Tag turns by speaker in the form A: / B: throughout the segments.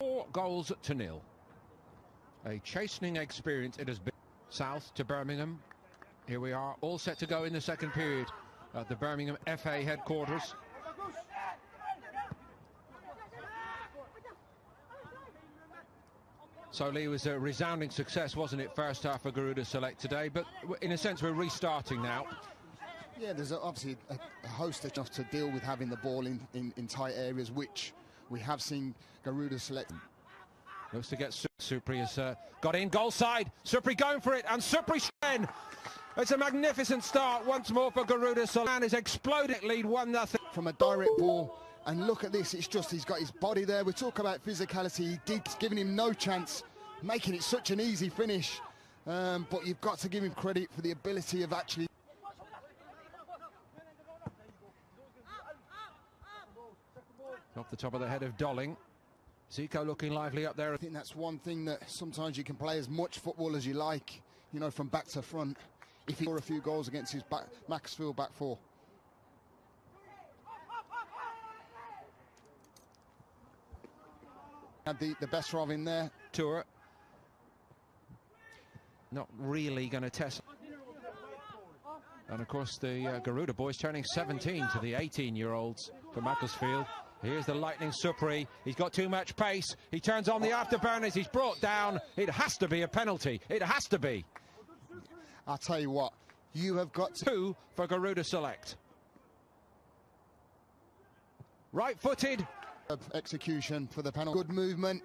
A: 4-0. A chastening experience it has been. South to Birmingham. Here we are, all set to go in the second period at the Birmingham FA headquarters. So, Lee, was a resounding success, wasn't it, first half for Garuda Select today? But in a sense, we're restarting now.
B: Yeah, there's obviously a host enough to deal with having the ball in tight areas, which we have seen Garuda Select.
A: Looks to get Supri has got in, goal side. Supri going for it, and Supri again. It's a magnificent start once more for Garuda Select. And is exploding, lead 1-0.
B: From a direct ball, and look at this, it's just he's got his body there. We talk about physicality, he did, giving him no chance, making it such an easy finish. But you've got to give him credit for the ability of actually...
A: Off the top of the head of Dolling. Zico looking lively up there.
B: I think that's one thing that sometimes you can play as much football as you like, you know, from back to front, if he scored a few goals against his Macclesfield back four. Had the best of him there.
A: Tour. Not really going to test. And of course the Garuda boys turning 17 to the 18-year-olds for Macclesfield. Here's the lightning Supri. He's got too much pace. He turns on the afterburners. He's brought down. It has to be a penalty. It has to be.
B: I'll tell you what, you have got to...
A: 2 for Garuda Select. Right-footed.
B: Execution for the penalty. Good movement.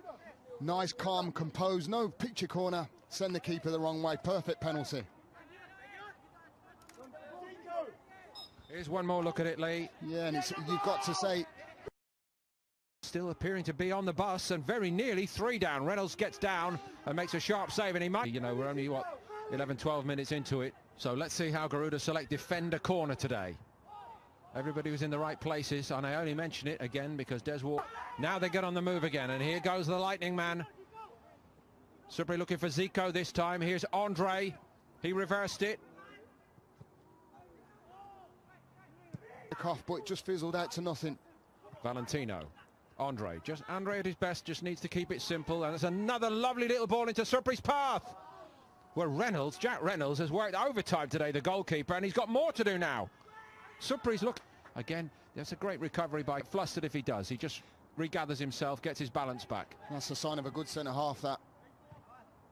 B: Nice, calm, composed. No picture corner. Send the keeper the wrong way. Perfect penalty.
A: Here's one more look at it, Lee.
B: Yeah, and you've got to say...
A: Still appearing to be on the bus and very nearly 3 down. Reynolds gets down and makes a sharp save, and he might... You know, we're only, what, 11, 12 minutes into it. So let's see how Garuda Select defend a corner today. Everybody was in the right places, and I only mention it again because Des Walker... Now they get on the move again, and here goes the lightning man. Supri looking for Zico this time. Here's Andre. He reversed it.
B: Off, but it just fizzled out to nothing.
A: Valentino. Andre at his best, just needs to keep it simple, and there's another lovely little ball into Supri's path. Where Jack Reynolds has worked overtime today, the goalkeeper, and he's got more to do now. Supri's look again. That's a great recovery by flustered if he does. He just regathers himself, gets his balance back.
B: That's a sign of a good centre half, that.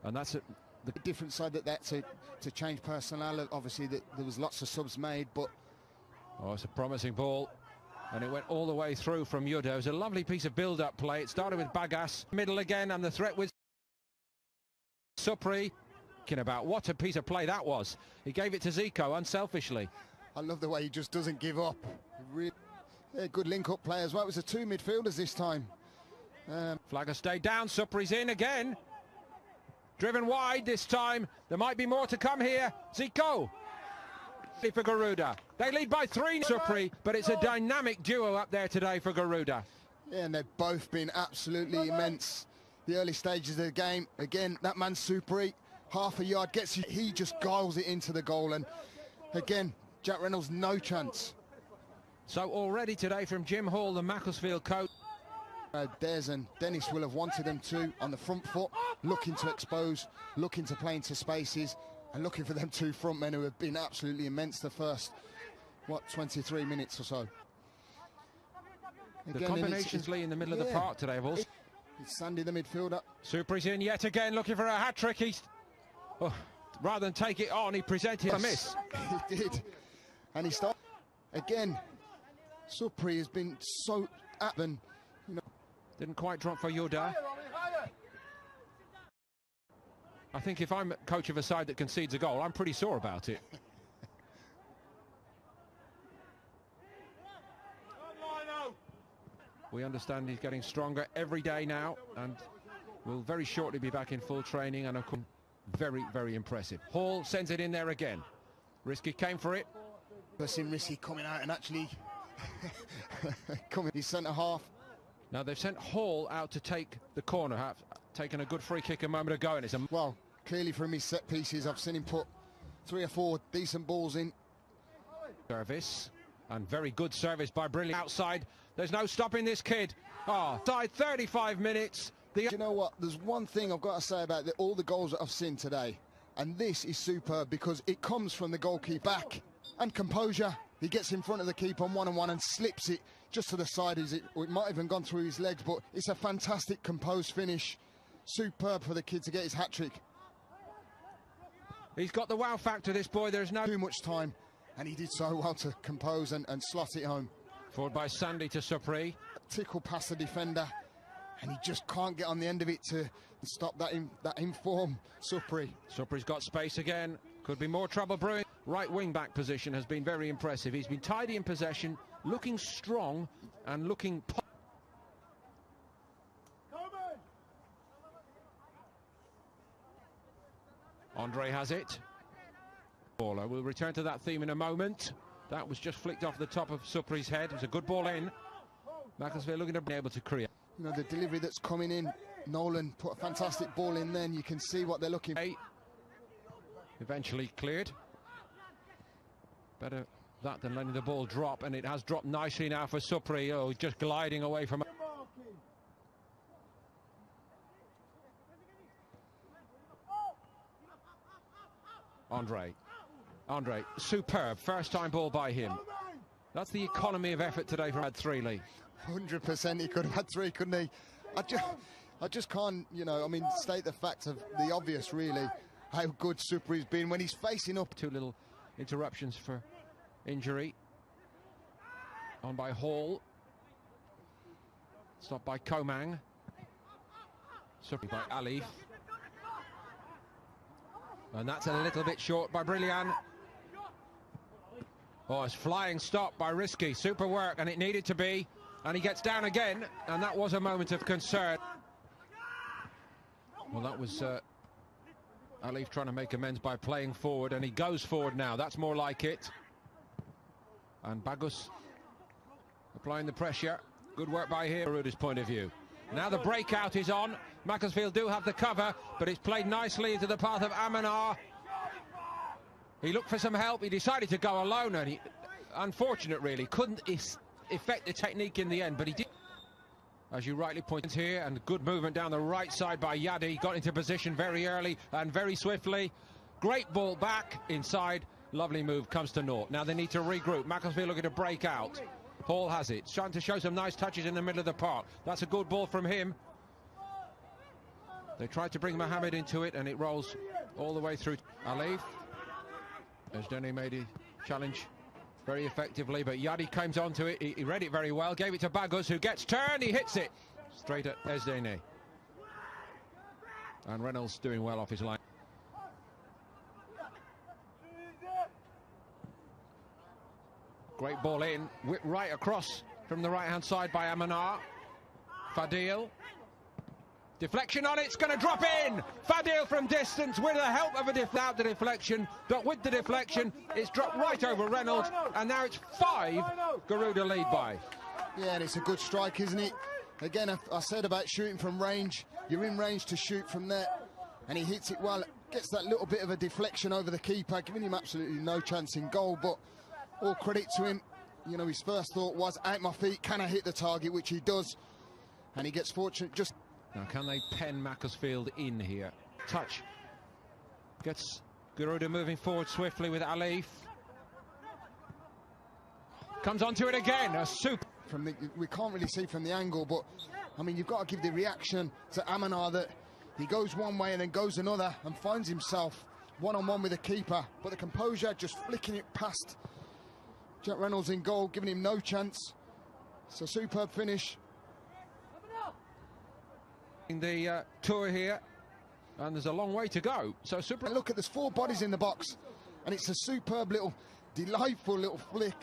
A: And that's
B: the different side to change personnel. Obviously, there was lots of subs made, but
A: oh, it's a promising ball. And it went all the way through from Muda. It was a lovely piece of build-up play. It started with Bagas, middle again, and the threat with Supri. Thinking about what a piece of play that was. He gave it to Zico unselfishly.
B: I love the way he just doesn't give up. Really, yeah, good link-up play as well. It was the 2 midfielders this time.
A: Flagger stayed down. Supri's in again. Driven wide this time. There might be more to come here. Zico. For Garuda. They lead by 3, Supri, but it's a dynamic duo up there today for Garuda.
B: Yeah, and they've both been absolutely immense. The early stages of the game, again, that man Supri, half a yard gets you, he just guiles it into the goal, and again, Jack Reynolds, no chance.
A: So already today from Jim Hall, the Macclesfield coach.
B: Des and Dennis will have wanted them to on the front foot, looking to expose, looking to play into spaces, and looking for them 2 front men who have been absolutely immense the first, 23 minutes or so.
A: The combinations, Lee, in the middle of the park today have also...
B: It's Sandy, the midfielder.
A: Supri's in yet again, looking for a hat-trick. He's... Oh, rather than take it on, he presented a miss.
B: He did. And he started... Again, Supri has been so... you know.
A: Didn't quite drop for Yoda. I think if I'm coach of a side that concedes a goal, I'm pretty sore about it. We understand he's getting stronger every day now, and will very shortly be back in full training, and very, very impressive. Hall sends it in there again. Risky came for it.
B: Seen Risky coming out and actually coming his centre half.
A: Now they've sent Hall out to take the corner. Have taken a good free kick a moment ago, and it's a...
B: Well, clearly from his set pieces, I've seen him put 3 or 4 decent balls in.
A: Service, and very good service by Brilliant outside. There's no stopping this kid. Oh, side 35 minutes.
B: You know what? There's one thing I've got to say about all the goals that I've seen today, and this is superb because it comes from the goalkeeper. Back and composure. He gets in front of the keeper on one-on-one and slips it just to the side. It might have even gone through his legs, but it's a fantastic composed finish. Superb for the kid to get his hat-trick.
A: He's got the wow factor, this boy. There's no
B: too much time, and he did so well to compose and slot it home.
A: Forward by Sandy to Supri.
B: Tickle past the defender, and he just can't get on the end of it to stop that inform Supri.
A: Supri's got space again. Could be more trouble brewing. Right wing-back position has been very impressive. He's been tidy in possession, looking strong and looking... Andre has it. Baller. We'll return to that theme in a moment. That was just flicked off the top of Supri's head. It was a good ball in. Macclesfield looking to be able to create.
B: You know, the delivery that's coming in, Nolan put a fantastic ball in then. You can see what they're looking for.
A: Eventually cleared. Better that than letting the ball drop, and it has dropped nicely now for Supri. Oh, just gliding away from... Andre, superb first time ball by him. That's the economy of effort today from three, Lee.
B: 100% he could have had three, couldn't he? I just can't, you know, I mean, state the fact of the obvious, really, how good Supri's been when he's facing up.
A: Two little interruptions for injury. On by Hall. Stopped by Komang. Supri by Alif. And that's a little bit short by Brillian. Oh, it's flying stop by Risky. Super work, and it needed to be. And he gets down again, and that was a moment of concern. Well, that was Alif trying to make amends by playing forward, and he goes forward now. That's more like it. And Bagus applying the pressure. Good work by him, from Garuda's point of view. Now the breakout is on. Macclesfield do have the cover, but it's played nicely into the path of Amanar. He looked for some help. He decided to go alone, and he, unfortunate really, couldn't effect the technique in the end, but he did. As you rightly pointed here, and good movement down the right side by Yadi. Got into position very early and very swiftly. Great ball back inside. Lovely move, comes to naught. Now they need to regroup. Macclesfield looking to break out. Hall has it, trying to show some nice touches in the middle of the park. That's a good ball from him. They tried to bring Mohammed into it, and it rolls all the way through. Alif, as Denny made a challenge very effectively, but Yadi comes onto it. He read it very well, gave it to Bagus, who gets turned. He hits it straight at Ezdene. And Reynolds doing well off his line. Great ball in, whipped right across from the right-hand side by Amanar. Fadil. Deflection on it, it's going to drop in! Fadil from distance with the help of without the deflection, but with the deflection, it's dropped right over Reynolds, and now it's 5 Garuda lead by.
B: Yeah, and it's a good strike, isn't it? Again, I said about shooting from range. You're in range to shoot from there, and he hits it well. Gets that little bit of a deflection over the keeper, giving him absolutely no chance in goal, but all credit to him. You know, his first thought was, out my feet, can I hit the target, which he does, and he gets fortunate just...
A: Now, can they pen Macclesfield in here? Touch. Gets Garuda moving forward swiftly with Alif. Comes onto it again. A super.
B: We can't really see from the angle, but I mean, you've got to give the reaction to Amanar that he goes one way and then goes another and finds himself one-on-one with the keeper. But the composure, just flicking it past Jack Reynolds in goal, giving him no chance. It's a superb finish.
A: The tour here, and there's a long way to go. So super.
B: And look at, there's 4 bodies in the box, and it's a superb little, delightful little flick.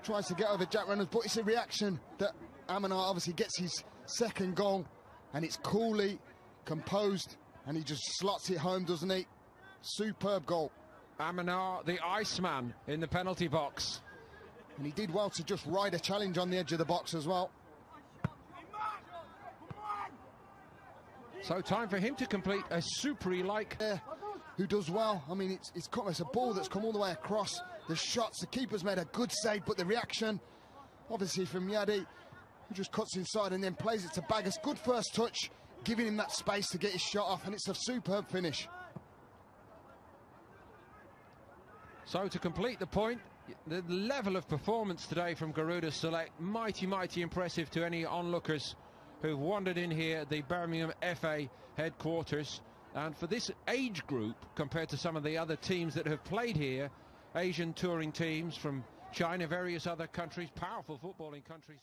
B: Tries to get over Jack Reynolds, but it's a reaction that Amanar obviously gets his second goal, and it's coolly composed, and he just slots it home, doesn't he? Superb goal.
A: Amanar, the Iceman, in the penalty box.
B: And he did well to just ride a challenge on the edge of the box as well.
A: So time for him to complete a Supri-like.
B: Who does well. I mean, it's a ball that's come all the way across. The shots, the keeper's made a good save, but the reaction, obviously from Yadi, who just cuts inside and then plays it to Bagus. Good first touch, giving him that space to get his shot off, and it's a superb finish.
A: So to complete the point, the level of performance today from Garuda Select, mighty impressive to any onlookers who've wandered in here at the Birmingham FA headquarters. And for this age group, compared to some of the other teams that have played here, Asian touring teams from China, various other countries, powerful footballing countries.